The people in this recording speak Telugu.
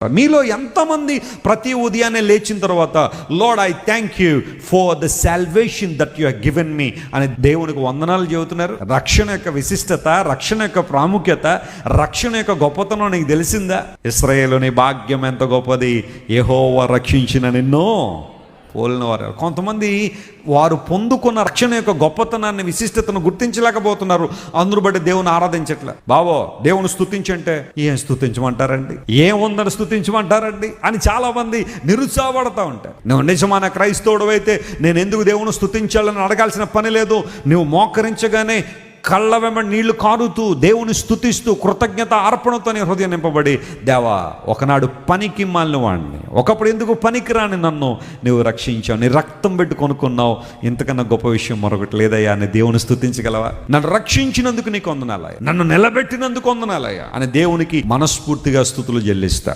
మీలో ఎంతమంది ప్రతి ఉదయాన్నే లేచిన తర్వాత lord I thank you for the salvation that you have given me అని దేవునికి వందనాలు చెబుతున్నారు? రక్షణ యొక్క విశిష్టత, రక్షణ యొక్క ప్రాముఖ్యత, రక్షణ యొక్క గొప్పతనం నీకు తెలిసిందా? ఇశ్రాయేలుని భాగ్యం ఎంత గొప్పది, యెహోవా రక్షించిన నిన్ను పోలిన వారు. కొంతమంది వారు పొందుకున్న రక్షణ యొక్క గొప్పతనాన్ని, విశిష్టతను గుర్తించలేకపోతున్నారు. అందరూ బట్టి దేవుని ఆరాధించట్లే. బావో దేవుని స్తుతించంటే ఏం స్తుతించమంటారండి, ఏముందని స్తుతించమంటారండి అని చాలా మంది నిరుత్సాహపడతా ఉంటారు. నువ్వు నిజమైన క్రైస్తవుడు అయితే నేను ఎందుకు దేవుని స్తుతించాలని అడగాల్సిన పని లేదు. నువ్వు మోకరించగానే కళ్ళ వెంబడి నీళ్లు కారుతూ దేవుని స్తుతిస్తూ కృతజ్ఞత అర్పణతో నీ హృదయం నింపబడి, దేవా ఒకనాడు పనికి మాలిన వాడిని, ఒకప్పుడు ఎందుకు పనికిరాని నన్ను నువ్వు రక్షించావు, నీ రక్తం పెట్టి కొనుక్కున్నావు, ఇంతకన్నా గొప్ప విషయం మరొకటి లేదయ్యా అని దేవుని స్తుతించగలవా? నన్ను రక్షించినందుకు నీకు వందనాలయ్యా, నన్ను నిలబెట్టినందుకు వందనాలయ్యా అని దేవునికి మనస్ఫూర్తిగా స్తుతులు చెల్లిస్తా.